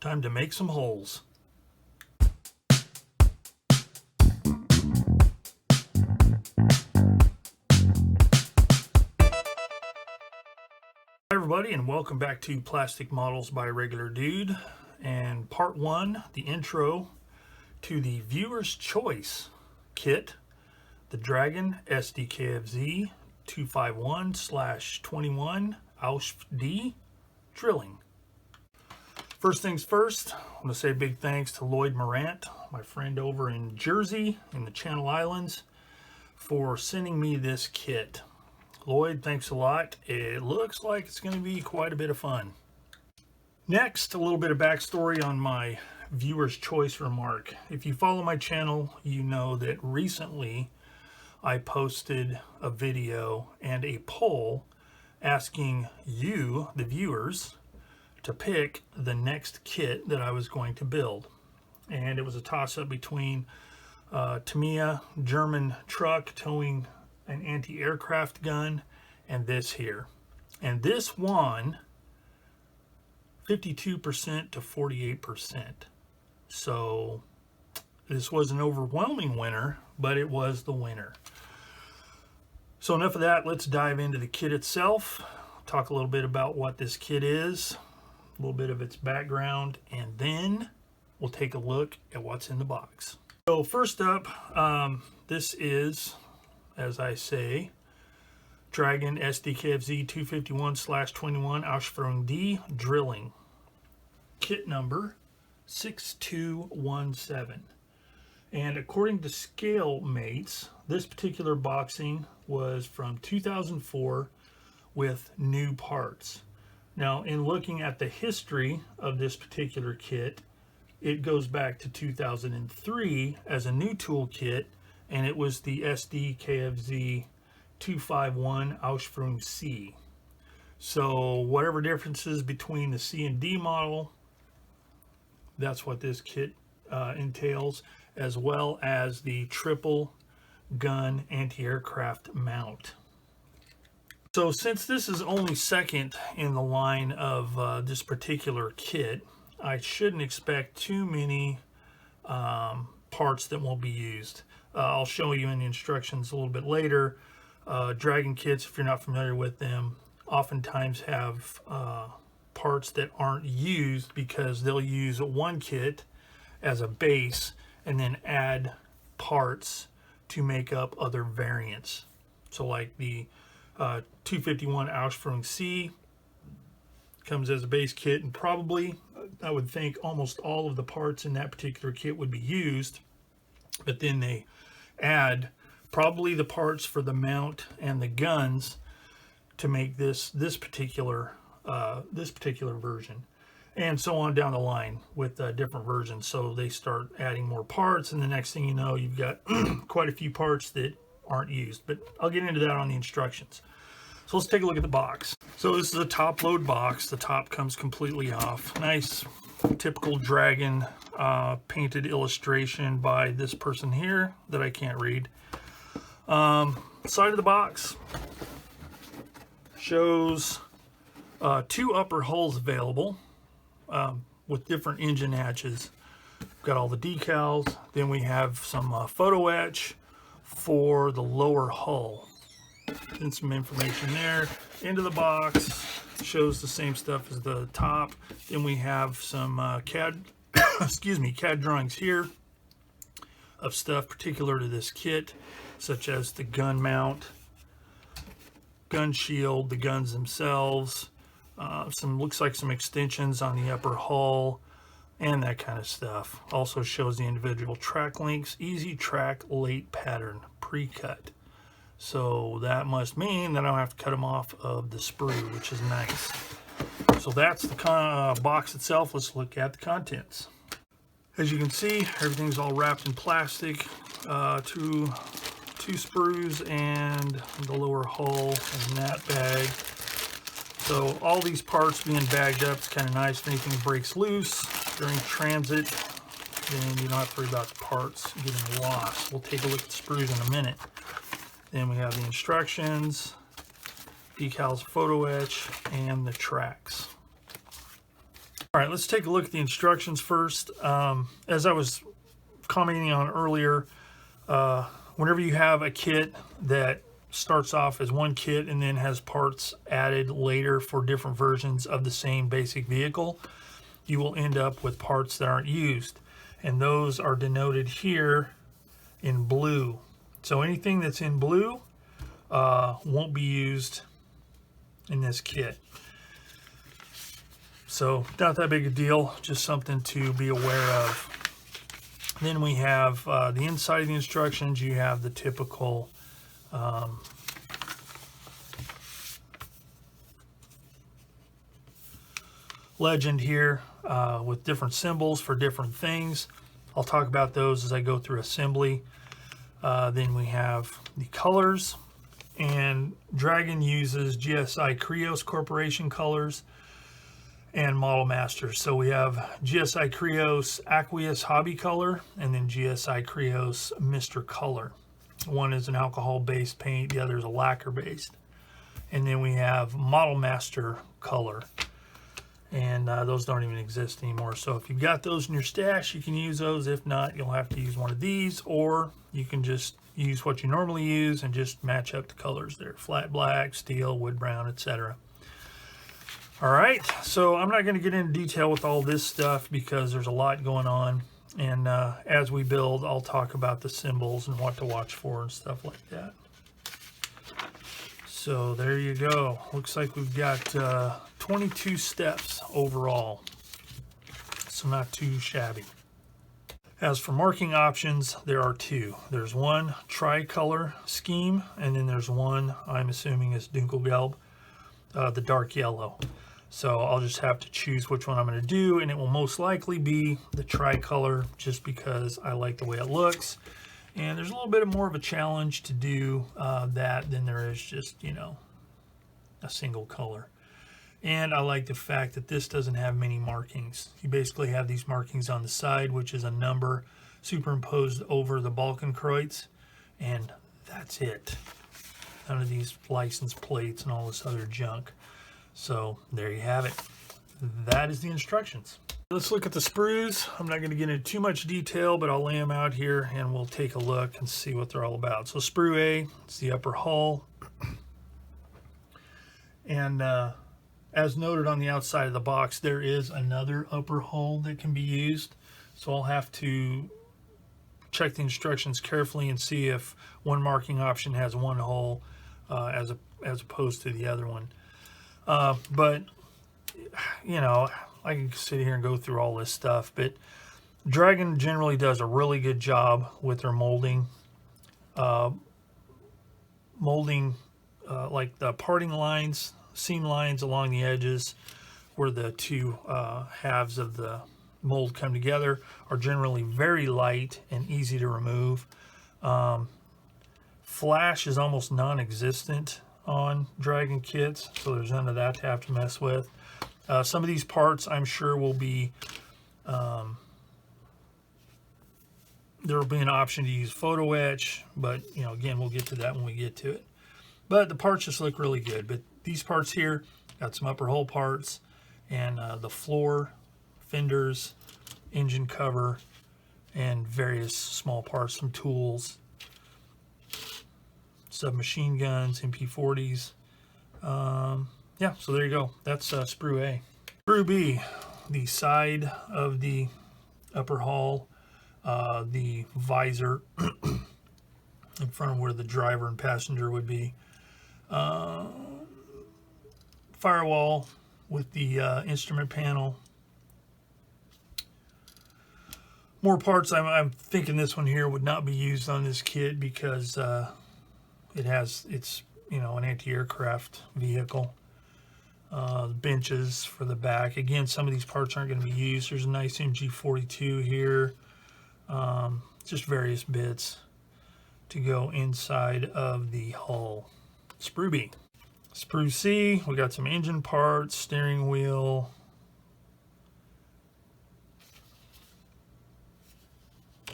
Time to make some holes. Hi everybody, and welcome back to Plastic Models by Regular Dude, and part one, the intro to the Viewer's Choice kit, the Dragon SdKfz 251/21 AUSD drilling. First things first, I want to say a big thanks to Lloyd Morant, my friend over in Jersey in the Channel Islands, for sending me this kit. Lloyd, thanks a lot. It looks like it's going to be quite a bit of fun. Next, a little bit of backstory on my viewer's choice remark. If you follow my channel, you know that recently I posted a video and a poll asking you, the viewers, to pick the next kit that I was going to build. And it was a toss-up between Tamiya German truck towing an anti-aircraft gun and this here. And this won 52% to 48%. So this was an overwhelming winner, but it was the winner. So enough of that, let's dive into the kit itself, talk a little bit about what this kit is, a little bit of its background, and then we'll take a look at what's in the box. So first up, this is, as I say, Dragon SdKfz 251/21 AUSD drilling. Kit number 6217. And according to Scale Mates, this particular boxing was from 2004 with new parts. Now, in looking at the history of this particular kit, it goes back to 2003 as a new toolkit, and it was the SdKfz 251 AUSD. So whatever differences between the C and D model, that's what this kit entails, as well as the triple gun anti-aircraft mount. So since this is only second in the line of this particular kit, I shouldn't expect too many parts that won't be used. I'll show you in the instructions a little bit later. Dragon kits, if you're not familiar with them, oftentimes have parts that aren't used because they'll use one kit as a base and then add parts to make up other variants. So like the 251 AUSD comes as a base kit, and probably, I would think, almost all of the parts in that particular kit would be used, but then they add probably the parts for the mount and the guns to make this particular version, and so on down the line with different versions. So they start adding more parts, and the next thing you know, you've got quite a few parts that aren't used, but I'll get into that on the instructions. So let's take a look at the box. So this is a top load box. The top comes completely off. Nice typical Dragon painted illustration by this person here that I can't read. Side of the box shows two upper hulls available with different engine hatches. We've got all the decals. Then we have some photo etch for the lower hull. And some information there. Into the box shows the same stuff as the top. Then we have some CAD CAD drawings here of stuff particular to this kit, such as the gun mount, gun shield, the guns themselves, looks like some extensions on the upper hull, and that kind of stuff. Also shows the individual track links, easy track late pattern, pre-cut. So that must mean that I don't have to cut them off of the sprue, which is nice. So that's the box itself. Let's look at the contents. As you can see, everything's all wrapped in plastic. Two sprues and the lower hull in that bag. So all these parts being bagged up, it's kind of nice. If anything breaks loose during transit, then you don't have to worry about the parts getting lost. We'll take a look at the sprues in a minute. Then we have the instructions, decals, photo etch, and the tracks. All right, let's take a look at the instructions first. As I was commenting on earlier, whenever you have a kit that starts off as one kit and then has parts added later for different versions of the same basic vehicle, you will end up with parts that aren't used. And those are denoted here in blue. So anything that's in blue won't be used in this kit. So not that big a deal, just something to be aware of. Then we have the inside of the instructions. You have the typical legend here with different symbols for different things. I'll talk about those as I go through assembly. Then we have the colors, and Dragon uses GSI Krios Corporation colors and Model Masters. So we have GSI Krios Aqueous Hobby Color and then GSI Krios Mr. Color. One is an alcohol-based paint, the other is a lacquer-based. And then we have Model Master Color. And those don't even exist anymore. So if you've got those in your stash, you can use those. If not, you'll have to use one of these, or you can just use what you normally use and just match up the colors there. Flat black, steel, wood brown, etc. All right, so I'm not going to get into detail with all this stuff because there's a lot going on. And as we build, I'll talk about the symbols and what to watch for and stuff like that. So there you go. Looks like we've got 22 steps overall. So not too shabby. As for marking options, there are two. There's one tricolor scheme, and then there's one I'm assuming is Dunkelgelb, the dark yellow. So I'll just have to choose which one I'm going to do, and it will most likely be the tricolor just because I like the way it looks. And there's a little bit more of a challenge to do that than there is just, you know, a single color. And I like the fact that this doesn't have many markings. You basically have these markings on the side, which is a number superimposed over the Balkenkreuz, and that's it. None of these license plates and all this other junk. So there you have it. That is the instructions. Let's look at the sprues. I'm not going to get into too much detail, but I'll lay them out here and we'll take a look and see what they're all about. So sprue A, it's the upper hull. And as noted on the outside of the box, there is another upper hull that can be used. So I'll have to check the instructions carefully and see if one marking option has one hull as opposed to the other one. But, you know, I can sit here and go through all this stuff, but Dragon generally does a really good job with their molding. Like the parting lines, seam lines along the edges where the two halves of the mold come together are generally very light and easy to remove. Flash is almost non-existent on Dragon kits, so there's none of that to have to mess with. Some of these parts I'm sure will be there will be an option to use photo etch, but you know, again, we'll get to that when we get to it. But the parts just look really good. But these parts here got some upper hull parts, and the floor, fenders, engine cover, and various small parts, some tools, submachine guns, MP40s. Yeah, so there you go. That's sprue A. Sprue B, the side of the upper hull, the visor in front of where the driver and passenger would be. Firewall with the instrument panel. More parts. I'm thinking this one here would not be used on this kit because it's you know, an anti-aircraft vehicle. Benches for the back. Again, some of these parts aren't going to be used. There's a nice MG42 here. Just various bits to go inside of the hull. Sprue B. Sprue C, we got some engine parts, steering wheel, a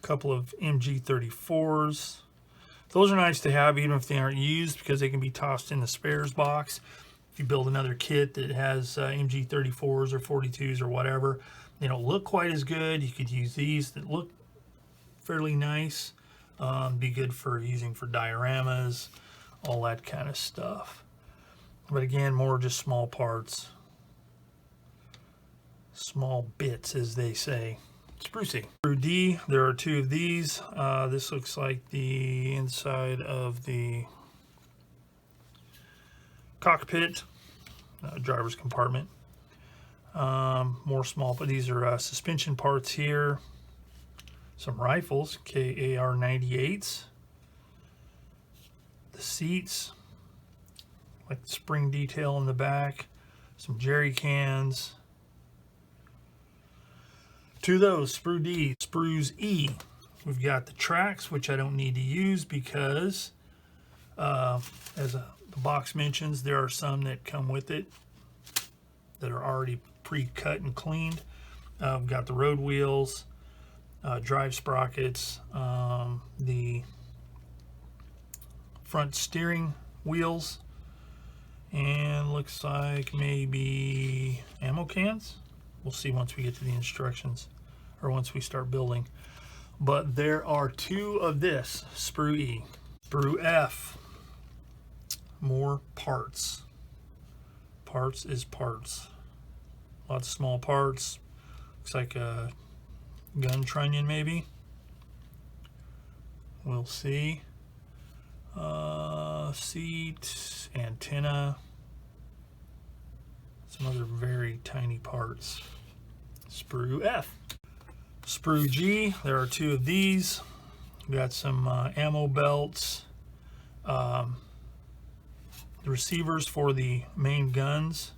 couple of MG34s. Those are nice to have even if they aren't used because they can be tossed in the spares box. if you build another kit that has MG34s or 42s or whatever, they don't look quite as good. You could use these that look fairly nice. Be good for using for dioramas, all that kind of stuff. But again, more just small parts. Small bits, as they say. Sprue C. Sprue D, there are two of these. This looks like the inside of the cockpit, driver's compartment. More small, but these are suspension parts here. Some rifles, KAR 98s. The seats, like the spring detail in the back. Some jerry cans. To those, Sprue D, Sprues E. We've got the tracks, which I don't need to use because, as the box mentions, there are some that come with it that are already pre-cut and cleaned. We've got the road wheels, drive sprockets, the front steering wheels, and looks like maybe ammo cans. We'll see once we get to the instructions, or once we start building. But there are two of this Sprue E. Sprue F, more parts. Parts is parts. Lots of small parts. Looks like a gun trunnion maybe. We'll see. Seat, antenna. Some other very tiny parts. Sprue F. Sprue G, there are two of these. We got some ammo belts. The receivers for the main guns.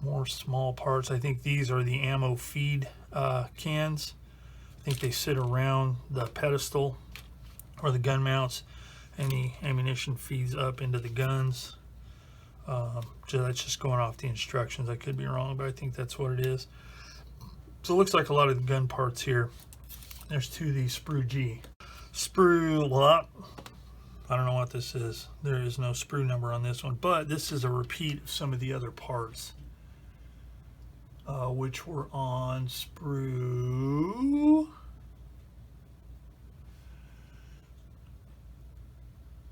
More small parts. I think these are the ammo feed cans. I think they sit around the pedestal or the gun mounts, and the ammunition feeds up into the guns. So that's just going off the instructions. I could be wrong, but I think that's what it is. So it looks like a lot of the gun parts here. There's two of these Sprue G. Sprue lot. I don't know what this is. There is no sprue number on this one, but this is a repeat of some of the other parts, which were on Sprue.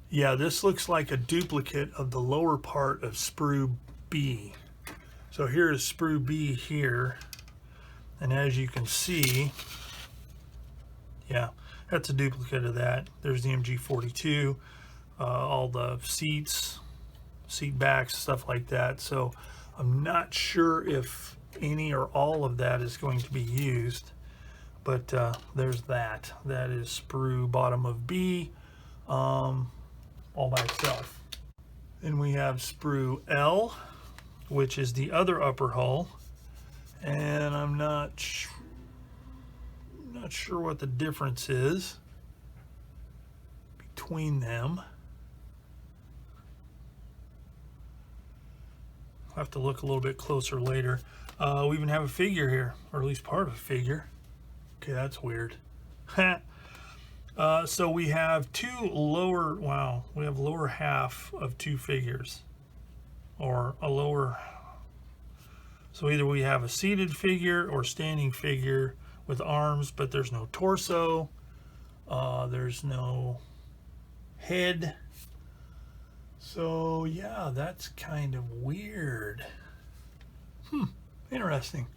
Yeah, this looks like a duplicate of the lower part of Sprue B. So here is Sprue B here, and as you can see, yeah, that's a duplicate of that. There's the MG42, all the seats, seat backs, stuff like that. So I'm not sure if any or all of that is going to be used, but there's that. That is Sprue bottom of B, all by itself. Then we have Sprue L, which is the other upper hull, and I'm not sure what the difference is between them. I'll have to look a little bit closer later. We even have a figure here, or at least part of a figure. Okay, that's weird. So we have two lower, wow, we have lower half of two figures, or a lower, so either we have a seated figure or standing figure with arms, but there's no torso, there's no head. So yeah, that's kind of weird. Interesting.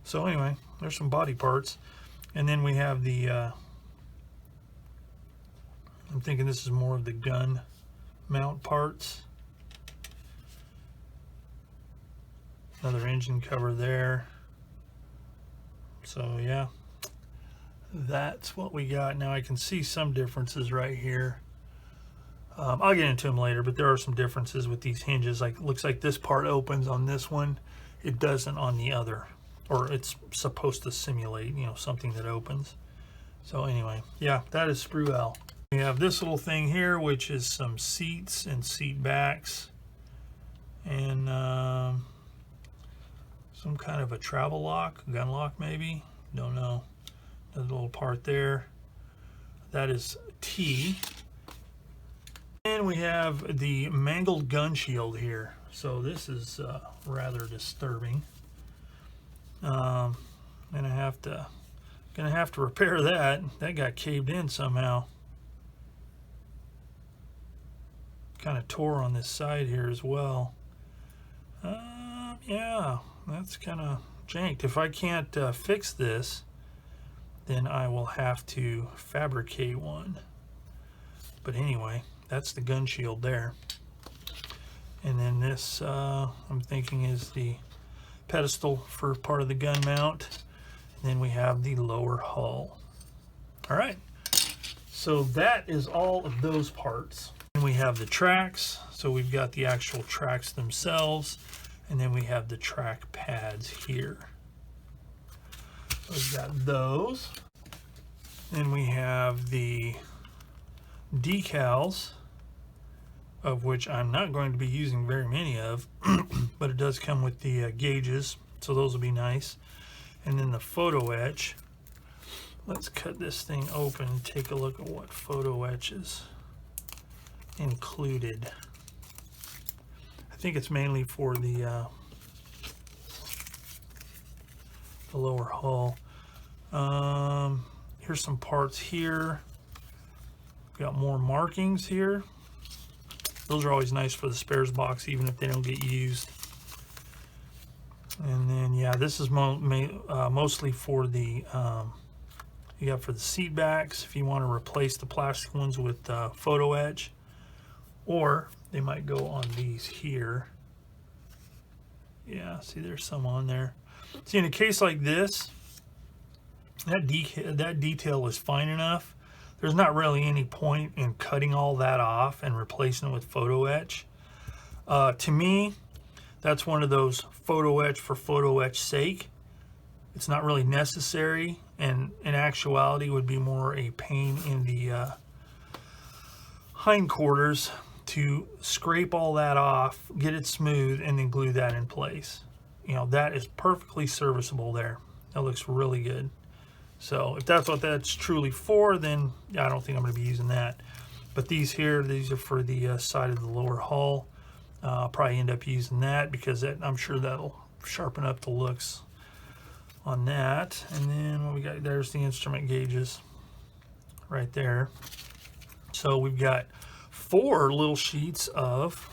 So anyway, there's some body parts, and then we have the I'm thinking this is more of the gun mount parts. Another engine cover there. So yeah, that's what we got. Now I can see some differences right here. I'll get into them later, but there are some differences with these hinges. Like, it looks like this part opens on this one. It doesn't on the other, or it's supposed to simulate, you know, something that opens. So anyway, yeah, that is Sprue L. We have this little thing here, which is some seats and seat backs, and some kind of a travel lock, gun lock maybe, don't know. Another little part there. That is T. And we have the mangled gun shield here. So this is rather disturbing. And gonna have to repair that. That got caved in somehow. Kind of tore on this side here as well. Yeah, that's kind of janked. If I can't fix this, then I will have to fabricate one. But anyway, that's the gun shield there. And then this, I'm thinking, is the pedestal for part of the gun mount. And then we have the lower hull. All right, so that is all of those parts. And we have the tracks. So we've got the actual tracks themselves, and then we have the track pads here. We've got those. Then we have the decals, of which I'm not going to be using very many of, but it does come with the gauges, so those will be nice. And then the photo etch. Let's cut this thing open and take a look at what photo etch is included. I think it's mainly for the lower hull. Here's some parts here. Got more markings here. Those are always nice for the spares box, even if they don't get used. And then, yeah, this is mostly for the you got for the seat backs, if you want to replace the plastic ones with photo etch, or they might go on these here. Yeah, see, there's some on there. See, in a case like this, that detail is fine enough. There's not really any point in cutting all that off and replacing it with photo etch. To me, that's one of those photo etch for photo etch sake. It's not really necessary, and in actuality would be more a pain in the hindquarters to scrape all that off, get it smooth, and then glue that in place. You know, that is perfectly serviceable there. That looks really good. So if that's what that's truly for, then I don't think I'm going to be using that. But these here, these are for the side of the lower hull. I'll probably end up using that because I'm sure that'll sharpen up the looks on that. And then what we got, there's the instrument gauges right there. So we've got 4 little sheets of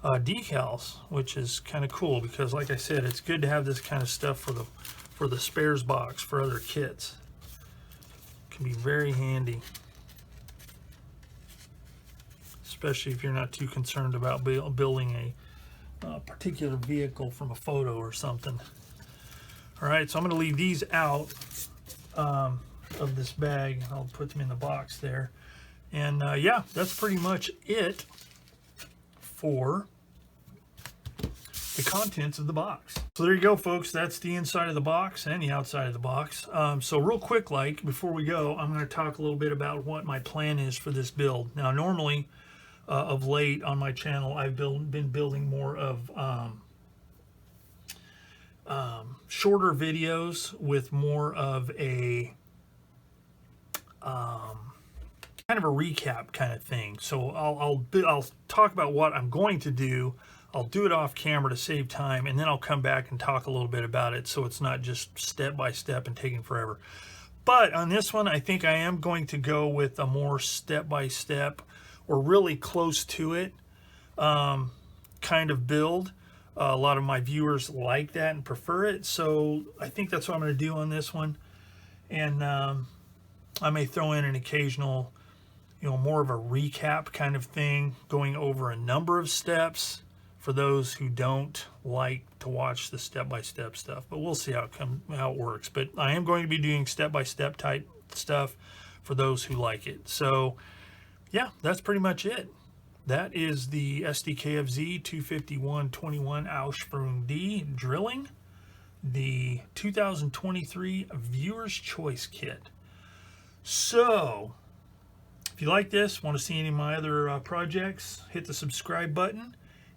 decals, which is kind of cool because, like I said, it's good to have this kind of stuff for the spares box for other kits. It can be very handy, especially if you're not too concerned about building a particular vehicle from a photo or something. All right, so I'm going to leave these out of this bag. I'll put them in the box there. And yeah, that's pretty much it for the contents of the box. So there you go, folks. That's the inside of the box and the outside of the box. So real quick, like, before we go, I'm going to talk a little bit about what my plan is for this build. Now, normally, of late on my channel, I've been building more of shorter videos with more of a kind of a recap kind of thing. So I'll talk about what I'm going to do. I'll do it off camera to save time, and then I'll come back and talk a little bit about it so it's not just step by step and taking forever. But on this one, I think I am going to go with a more step by step or really close to it kind of build. A lot of my viewers like that and prefer it, so I think that's what I'm going to do on this one. And I may throw in an occasional, you know, more of a recap kind of thing, going over a number of steps for those who don't like to watch the step-by-step stuff. But we'll see how it works. But I am going to be doing step-by-step type stuff for those who like it. So yeah, that's pretty much it. That is the SdKfz 25121 Aussprung D drilling, the 2023 Viewer's Choice Kit. So if you like this, want to see any of my other projects, hit the subscribe button.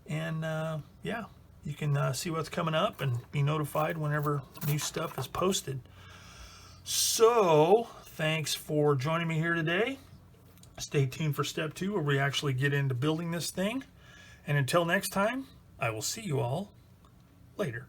And yeah, you can see what's coming up and be notified whenever new stuff is posted. So thanks for joining me here today. Stay tuned for step 2 where we actually get into building this thing. And until next time, I will see you all later.